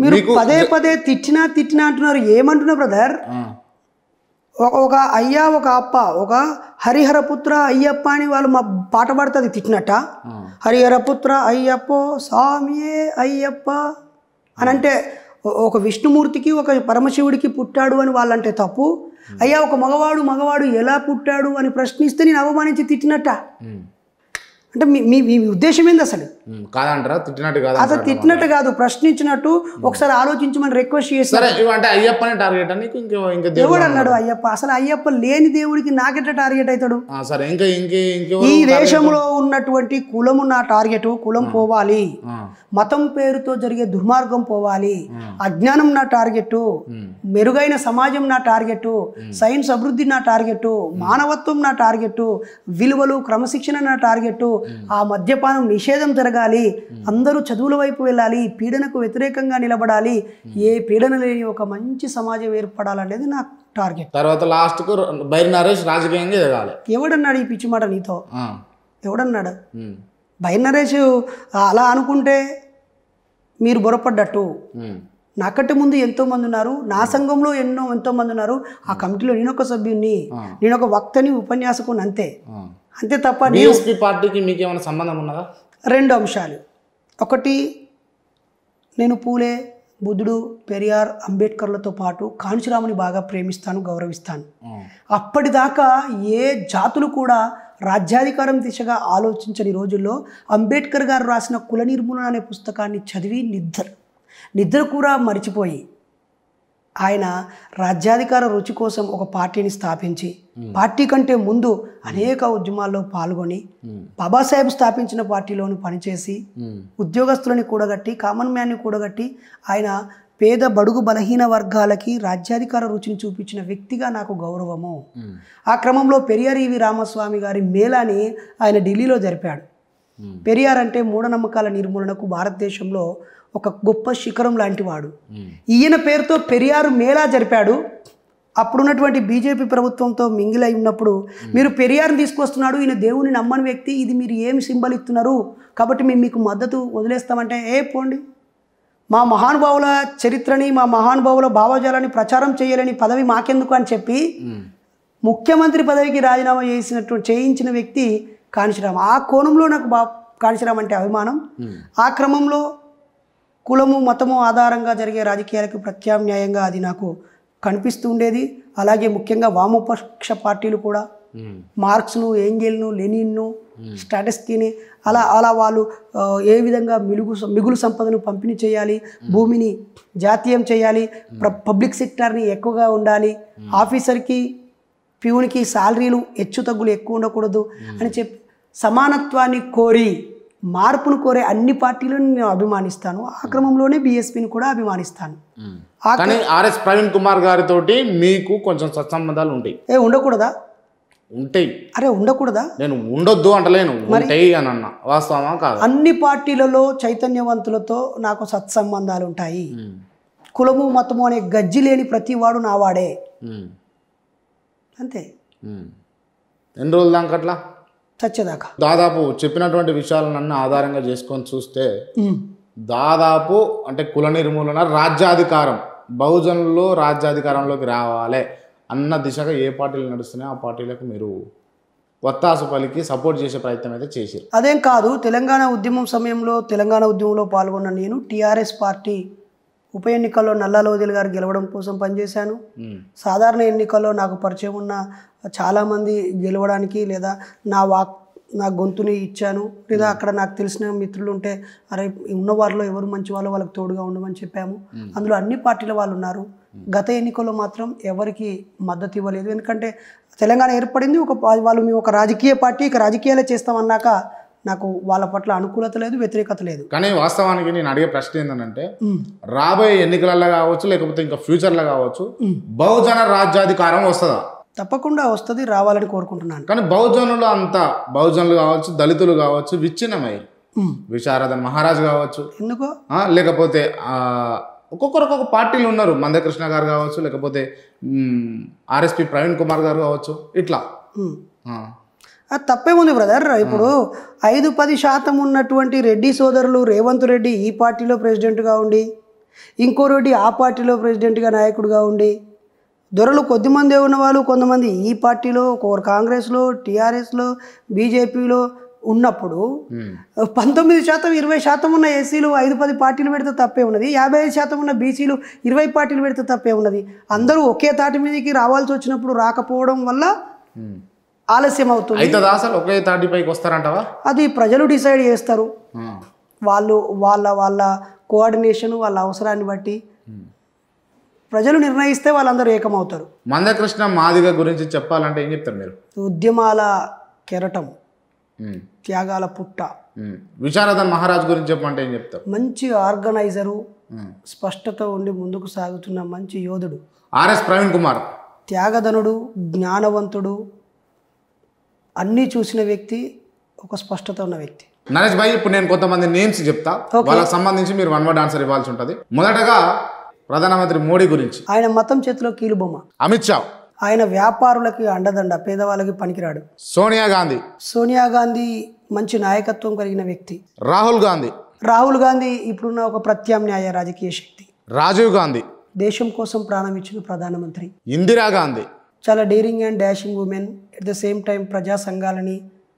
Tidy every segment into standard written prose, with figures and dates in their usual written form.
మీరు పదే పదే తిట్టినా అంటున్నారు. ఏమంటున్నారు బ్రదర్? ఒక అయ్యా ఒక అప్ప ఒక హరిహరపుత్ర అయ్యప్ప అని వాళ్ళు మా పాట పాడుతుంది తిట్టినట్ట. హరిహరపుత్ర అయ్యప్పో స్వామియే అయ్యప్ప అని అంటే ఒక విష్ణుమూర్తికి ఒక పరమశివుడికి పుట్టాడు అని వాళ్ళంటే తప్పు. అయ్యా ఒక మగవాడు ఎలా పుట్టాడు అని ప్రశ్నిస్తే నేను అవమానించి తిట్టినట్ట. అంటే మీ ఉద్దేశం ఏంది అసలు? కాదంటారా? తిట్టినట్టు కాదు, అసలు తిట్టినట్టు కాదు, ప్రశ్నించినట్టు. ఒకసారి ఆలోచించమని రిక్వెస్ట్ చేస్తారు. అంటే అయ్యప్పని టార్గెట్ అని దేవుడు అన్నాడు అయ్యప్ప. అసలు అయ్యప్ప లేని దేవుడికి నాకెట్లా టార్గెట్ అవుతాడు? సరే, ఈ దేశంలో ఉన్నటువంటి కులము నా టార్గెట్. కులం పోవాలి, మతం పేరుతో జరిగే దుర్మార్గం పోవాలి, అజ్ఞానం నా టార్గెట్, మెరుగైన సమాజం నా టార్గెట్, సైన్స్ అభివృద్ధి నా టార్గెట్, మానవత్వం నా టార్గెట్, విలువలు క్రమశిక్షణ నా టార్గెట్, ఆ మద్యపానం నిషేధం జరగాలి, అందరూ చదువుల వైపు వెళ్ళాలి, పీడనకు వ్యతిరేకంగా నిలబడాలి, ఏ పీడన లేని ఒక మంచి సమాజం ఏర్పడాలనేది నా టార్గెట్. తర్వాత లాస్ట్ కు బైరి నరేష్ రాజకీయంగా ఎదగాలి. ఎవడన్నాడు ఈ పిచ్చి మాట నీతో? ఎవడన్నాడు? బైరి నరేష్ అలా అనుకుంటే మీరు బొరపడ్డట్టు. నాకంటే ముందు ఎంతోమంది ఉన్నారు, నా సంఘంలో ఎంతోమంది ఉన్నారు. ఆ కమిటీలో నేనొక సభ్యుని, నేనొక వక్తని, ఉపన్యాసకుని, అంతే తప్ప బీఎస్పీ పార్టీకి మీకు ఏమైనా సంబంధం ఉన్నదా? 2 అంశాలు. ఒకటి, నేను పూలే, బుద్ధుడు, పెరియార్, అంబేద్కర్లతో పాటు కాంచీరాముని బాగా ప్రేమిస్తాను, గౌరవిస్తాను. అప్పటిదాకా ఏ జాతులు కూడా రాజ్యాధికారం దిశగా ఆలోచించని రోజుల్లో అంబేద్కర్ గారు రాసిన కుల నిర్మూలన అనే పుస్తకాన్ని చదివి నిద్ర కూడా మరిచిపోయి ఆయన రాజ్యాధికార రుచి కోసం ఒక పార్టీని స్థాపించి, పార్టీ కంటే ముందు అనేక ఉద్యమాల్లో పాల్గొని, బాబాసాహెబ్ స్థాపించిన పార్టీలోని పనిచేసి, ఉద్యోగస్తులని కూడగట్టి, కామన్ మ్యాన్ని కూడగట్టి, ఆయన పేద బడుగు బలహీన వర్గాలకి రాజ్యాధికార రుచిని చూపించిన వ్యక్తిగా నాకు గౌరవము. ఆ క్రమంలో పెరియార్ ఈవి రామస్వామి గారి మేళాని ఆయన ఢిల్లీలో జరిపాడు. పెరియార్ అంటే మూఢనమ్మకాల నిర్మూలనకు భారతదేశంలో ఒక గొప్ప శిఖరం లాంటి వాడు. ఈయన పేరుతో పెరియారు మేళా జరిపాడు. అప్పుడున్నటువంటి బీజేపీ ప్రభుత్వంతో మింగిల్ అయి ఉన్నప్పుడు, మీరు పెరియార్ని తీసుకొస్తున్నాడు, ఈయన దేవుని నమ్మని వ్యక్తి, ఇది మీరు ఏమి సింబల్ ఇస్తున్నారు, కాబట్టి మేము మీకు మద్దతు వదిలేస్తామంటే, పోండి, మా మహానుభావుల చరిత్రని, మా మహానుభావుల భావజాలాన్ని ప్రచారం చేయలేని పదవి మాకెందుకు అని చెప్పి ముఖ్యమంత్రి పదవికి రాజీనామా చేయించిన వ్యక్తి కాంచీరామ్. ఆ కోణంలో నాకు కాంచీరామ్ అంటే అభిమానం. ఆ క్రమంలో కులము మతము ఆధారంగా జరిగే రాజకీయాలకు ప్రత్యామ్నాయంగా అది నాకు కనిపిస్తూ ఉండేది. అలాగే ముఖ్యంగా వామపక్ష పార్టీలు కూడా మార్క్స్ను, ఏంగెల్ను, లెనిన్ను, స్టాటిస్కీని అలా వాళ్ళు ఏ విధంగా మిగులు సంపదను పంపిణీ చేయాలి, భూమిని జాతీయం చేయాలి, పబ్లిక్ సెక్టార్ని ఎక్కువగా ఉండాలి, ఆఫీసర్కి ప్యూన్కి శాలరీలు హెచ్చు తగ్గులు ఎక్కువ ఉండకూడదు అని చెప్పి సమానత్వాన్ని కోరి, మార్పును కోరే అన్ని పార్టీలను నేను అభిమానిస్తాను. ఆ క్రమంలోనే బీఎస్పీని కూడా అభిమానిస్తాను. కానీ ఆర్ఎస్ ప్రవీణ్ కుమార్ గారితో మీకు కొంచెం సత్సంబంధాలు ఉంటాయి. ఉండకూడదా? ఉంటాయి. అరే ఉండకూడదా? నేను ఉండొద్దు అంటలేను, ఉంటాయి అని అన్న. వాస్తవమా కాదు? అన్ని పార్టీలలో చైతన్యవంతులతో నాకు సత్సంబంధాలు ఉంటాయి. కులము మతము అనే గజ్జి లేని ప్రతి వాడు నావాడే, అంతే. ఎన్ని రోజులు దాకా అట్లా? చచ్చేదాకా. దాదాపు చెప్పినటువంటి విషయాలన్నీ ఆధారంగా చేసుకొని చూస్తే దాదాపు అంటే కుల నిర్మూలన, రాజ్యాధికారం, బహుజనులు రాజ్యాధికారంలోకి రావాలి అన్న దిశగా ఏ పార్టీలు నడుస్తున్నాయో ఆ పార్టీలకు మీరు వత్తాసు పలికి సపోర్ట్ చేసే ప్రయత్నం అయితే చేశారు. అదేం కాదు, తెలంగాణ ఉద్యమంలో పాల్గొన్న నేను టీఆర్ఎస్ పార్టీ ఉప ఎన్నికల్లో నల్లా లోదేల్ గారు గెలవడం కోసం పనిచేశాను. సాధారణ ఎన్నికల్లో నాకు పరిచయం ఉన్న చాలామంది గెలవడానికి లేదా నా గొంతుని ఇచ్చాను, లేదా అక్కడ నాకు తెలిసిన మిత్రులు ఉంటే అరే ఉన్న వారిలో ఎవరు మంచి వాళ్ళో వాళ్ళకి తోడుగా ఉండమని చెప్పాము. అందులో అన్ని పార్టీల వాళ్ళు ఉన్నారు. గత ఎన్నికల్లో మాత్రం ఎవరికి మద్దతు ఇవ్వలేదు. ఎందుకంటే తెలంగాణ ఏర్పడింది వాళ్ళు మేము ఒక రాజకీయ పార్టీ, ఇక రాజకీయాలే చేస్తామన్నాక నాకు వాళ్ళ పట్ల అనుకూలత లేదు, వ్యతిరేకత లేదు. కానీ వాస్తవానికి నేను అడిగే ప్రశ్న ఏంటంటే, రాబోయే ఎన్నికలలో కావచ్చు లేకపోతే ఇంకా ఫ్యూచర్లో కావచ్చు, బహుజన రాజ్యాధికారం వస్తుందా? తప్పకుండా వస్తుంది, రావాలని కోరుకుంటున్నాను. కానీ బహుజనులు కావచ్చు, దళితులు కావచ్చు, విచ్ఛిన్నమై విశారదన్ మహారాజ్ కావచ్చు, ఎందుకో లేకపోతే ఒక్కొక్కరు ఒక్కొక్క పార్టీలు ఉన్నారు, మందకృష్ణ గారు కావచ్చు, లేకపోతే ఆర్ఎస్పీ ప్రవీణ్ కుమార్ గారు కావచ్చు, ఇట్లా తప్పేముంది బ్రదర్. ఇప్పుడు 5-10% ఉన్నటువంటి రెడ్డి సోదరులు రేవంత్ రెడ్డి ఈ పార్టీలో ప్రెసిడెంట్గా ఉండి, ఇంకోటి ఆ పార్టీలో ప్రెసిడెంట్గా నాయకుడిగా ఉండి దొరలు కొద్దిమంది ఉన్నవాళ్ళు, కొంతమంది ఈ పార్టీలో, ఒకరు కాంగ్రెస్లో, టీఆర్ఎస్లో, బీజేపీలో ఉన్నప్పుడు 19% 20% ఉన్న ఎస్సీలు 5-10 పార్టీలు పెడితే తప్పే ఉన్నది, 55% ఉన్న బీసీలు 20 పార్టీలు పెడితే తప్పే ఉన్నది. అందరూ ఒకే తాటి మీదకి రావాల్సి వచ్చినప్పుడు రాకపోవడం వల్ల ఆలస్యం అవుతుంది. అయితే అసలు ఒకే తాటిపైకి వస్తారంటవా? అది ప్రజలు డిసైడ్ చేస్తారు. వాళ్ళు వాళ్ళ కోఆర్డినేషన్, వాళ్ళ అవసరాన్ని బట్టి ప్రజలు నిర్ణయిస్తే వాళ్ళందరూ ఏకమవుతారు. మందకృష్ణ మాదిగ గురించి చెప్పాలంటే ఏం చెప్తారు మీరు? ఉద్యమాల కెరటం, త్యాగాల పుట్ట. విశారదన్ మహారాజ్ గురించి చెప్పమంటే ఏం చెప్తారు? మంచి ఆర్గనైజరు, స్పష్టత ఉండి ముందుకు సాగుతున్న మంచి యోధుడు. ఆర్ఎస్ ప్రవీణ్ కుమార్ త్యాగధనుడు, జ్ఞానవంతుడు, అన్నీ చూసిన వ్యక్తి, ఒక స్పష్టత ఉన్న వ్యక్తి. నరేష్ భాయ్, ఇప్పుడు నేను కొంతమంది నేమ్స్ చెప్తా, వాళ్ళకి సంబంధించి మీరు 1 word ఆన్సర్ ఇవ్వాల్సి ఉంటుంది. మొదటగా ప్రధానమంత్రి మోడీ గురించి. ఆయన మతం చేతిలో కీలుబొమ్మ. అమిత్ షా. ఆయన వ్యాపారులకి అండదండ, పేదవాళ్ళకి పనికిరాడు. సోనియా గాంధీ. సోనియా గాంధీ మంచి నాయకత్వం కలిగిన వ్యక్తి. రాహుల్ గాంధీ. రాహుల్ గాంధీ ఇప్పుడున్న ఒక ప్రత్యామ్నాయ రాజకీయ శక్తి. రాజీవ్ గాంధీ. దేశం కోసం ప్రాణం ఇచ్చిన ప్రధానమంత్రి. ఇందిరా గాంధీ. చాలా daring and dashing women, at the same time ప్రజా సంఘాలని,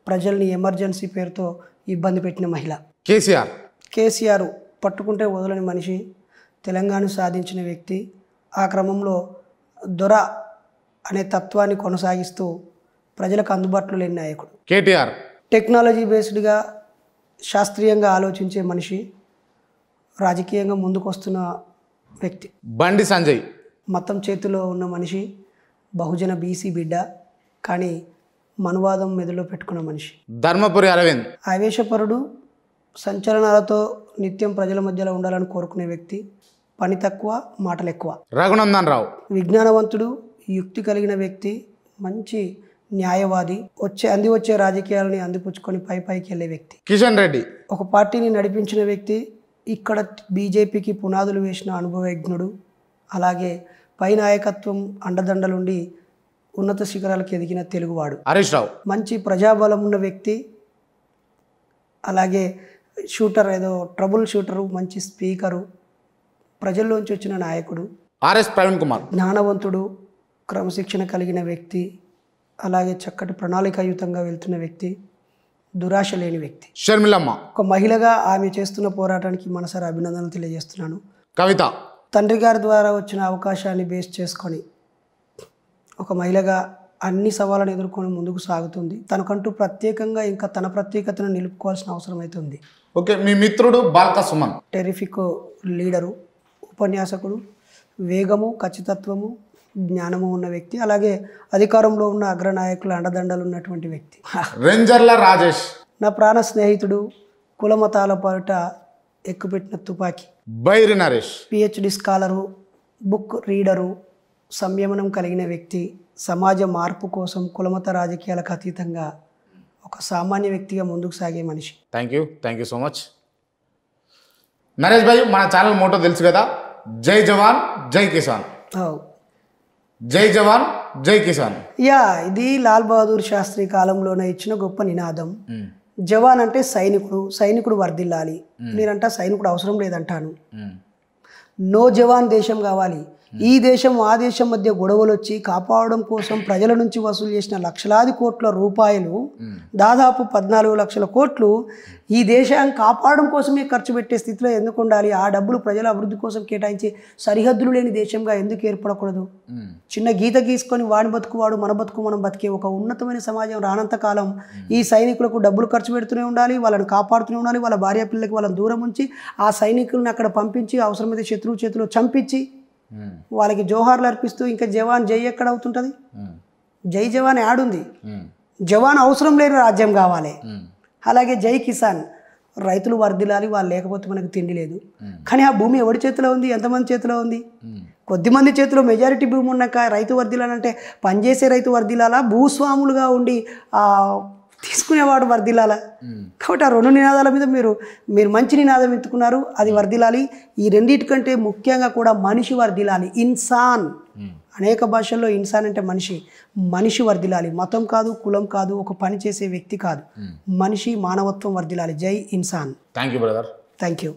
ప్రజల్ని ఎమర్జెన్సీ పేరుతో ఇబ్బంది పెట్టిన మహిళ. కేసీఆర్. కేసీఆర్ పట్టుకుంటే వదలని మనిషి, తెలంగాణ సాధించిన వ్యక్తి. ఆ క్రమంలో దొర అనే తత్వాన్ని కొనసాగిస్తూ ప్రజలకు అందుబాటులో లేని నాయకుడు. కేటీఆర్. టెక్నాలజీ బేస్డ్గా శాస్త్రీయంగా ఆలోచించే మనిషి, రాజకీయంగా ముందుకు వస్తున్న వ్యక్తి. బండి సంజయ్. మతం చేతిలో ఉన్న మనిషి, బహుజన బీసీ బిడ్డ, కానీ మనువాదం మెదడులో పెట్టుకున్న మనిషి. ధర్మపురి అరవింద్. ఆవేశపరుడు, సంచలనాలతో నిత్యం ప్రజల మధ్యలో ఉండాలని కోరుకునే వ్యక్తి. పని తక్కువ, మాటలు ఎక్కువ. రఘునందన్ రావు. విజ్ఞానవంతుడు, యుక్తి కలిగిన వ్యక్తి, మంచి న్యాయవాది, వచ్చే రాజకీయాలని అందిపుచ్చుకొని పైకి వెళ్ళే వ్యక్తి. కిషన్ రెడ్డి. ఒక పార్టీని నడిపించిన వ్యక్తి, ఇక్కడ బీజేపీకి పునాదులు వేసిన అనుభవజ్ఞుడు, అలాగే పై నాయకత్వం అండదండలుండి ఉన్నత శిఖరాలకు ఎదిగిన తెలుగువాడు. హరీష్ రావు. మంచి ప్రజాబలం ఉన్న వ్యక్తి, అలాగే షూటర్, ఏదో ట్రబుల్ షూటరు, మంచి స్పీకరు, ప్రజల్లోంచి వచ్చిన నాయకుడు. ఆర్ఎస్ ప్రవీణ్ కుమార్. జ్ఞానవంతుడు, క్రమశిక్షణ కలిగిన వ్యక్తి, అలాగే చక్కటి ప్రణాళికాయుతంగా వెళ్తున్న వ్యక్తి, దురాశ లేని వ్యక్తి. షర్మిలమ్మ. ఒక మహిళగా ఆమె చేస్తున్న పోరాటానికి మనసారా అభినందనలు తెలియజేస్తున్నాను. కవిత. తండ్రి గారి ద్వారా వచ్చిన అవకాశాన్ని బేస్ చేసుకొని ఒక మహిళగా అన్ని సవాళ్ళను ఎదుర్కొని ముందుకు సాగుతుంది. తనకంటూ ప్రత్యేకంగా ఇంకా తన ప్రత్యేకతను నిలుపుకోవాల్సిన అవసరం అవుతుంది. ఓకే, మీ మిత్రుడు బాల్క సుమన్. టెరిఫిక్ లీడరు, ఉపన్యాసకుడు, వేగము, ఖచ్చితత్వము, జ్ఞానము ఉన్న వ్యక్తి, అలాగే అధికారంలో ఉన్న అగ్రనాయకుల అండదండలు ఉన్నటువంటి వ్యక్తి. రేంజర్ల రాజేష్. నా ప్రాణ స్నేహితుడు, కులమతాల పాట ఎక్కుపెట్టిన తుపాకీ. Bairi Naresh. PhD scholar, book reader, సంయమనం కలిగిన వ్యక్తి, సమాజ మార్పు కోసం కులమత రాజకీయాలకు అతీతంగా ఒక సామాన్య వ్యక్తిగా ముందుకు సాగే మనిషి. Thank you so much. Naresh భాయ్, మన ఛానల్ మోటో తెలుసు కదా, జై జవాన్ జై కిసాన్. జై జవాన్ జై కిసాన్. ఇది లాల్ బహదూర్ శాస్త్రి కాలంలోనే ఇచ్చిన గొప్ప నినాదం. జవాన్ అంటే సైనికుడు వర్ధిల్లాలి. నేనంటా సైనికుడు అవసరం లేదంటాను. నో జవాన్ దేశం కావాలి. ఈ దేశం ఆ దేశం మధ్య గొడవలు వచ్చి కాపాడడం కోసం ప్రజల నుంచి వసూలు చేసిన లక్షలాది కోట్ల రూపాయలు, దాదాపు 14 లక్షల కోట్లు ఈ దేశాన్ని కాపాడడం కోసమే ఖర్చు పెట్టే స్థితిలో ఎందుకు ఉండాలి? ఆ డబ్బులు ప్రజల అభివృద్ధి కోసం కేటాయించి సరిహద్దులు లేని దేశంగా ఎందుకు ఏర్పడకూడదు? చిన్న గీత గీసుకొని వాడి బతుకువాడు మన బతుకు మనం బతికే ఒక ఉన్నతమైన సమాజం రానంత కాలం ఈ సైనికులకు డబ్బులు ఖర్చు పెడుతూనే ఉండాలి, వాళ్ళని కాపాడుతూనే ఉండాలి. వాళ్ళ భార్య పిల్లలకి వాళ్ళని దూరం ఉంచి ఆ సైనికులను అక్కడ పంపించి అవసరమైతే శత్రువు చేతిలో చంపించి వాళ్ళకి జోహార్లు అర్పిస్తూ ఇంకా జవాన్ జై ఎక్కడ అవుతుంటుంది? జై జవాన్ యాడుంది? జవాన్ అవసరం లేని రాజ్యం కావాలి. అలాగే జై కిసాన్, రైతులు వర్ధిల్లాలి, వాళ్ళు లేకపోతే మనకు తిండి లేదు. కానీ ఆ భూమి ఎవరి చేతిలో ఉంది? ఎంతమంది చేతిలో ఉంది? కొద్దిమంది చేతిలో మెజారిటీ భూమి ఉన్నాక రైతు వర్ధిల్లాలంటే పనిచేసే రైతు వర్ధిల్లాలా, భూస్వాములుగా ఉండి తీసుకునేవాడు వర్ధిల్లాలా? కాబట్టి ఆ 2 నినాదాల మీద మీరు మంచి నినాదం ఎత్తుకున్నారు, అది వర్ధిల్లాలి. ఈ రెండింటికంటే ముఖ్యంగా కూడా మనిషి వర్ధిల్లాలి. ఇన్సాన్, అనేక భాషల్లో ఇన్సాన్ అంటే మనిషి వర్ధిల్లాలి. మతం కాదు, కులం కాదు, ఒక పని చేసే వ్యక్తి కాదు, మనిషి మానవత్వం వర్ధిల్లాలి. జై ఇన్సాన్. Thank you brother. Thank you.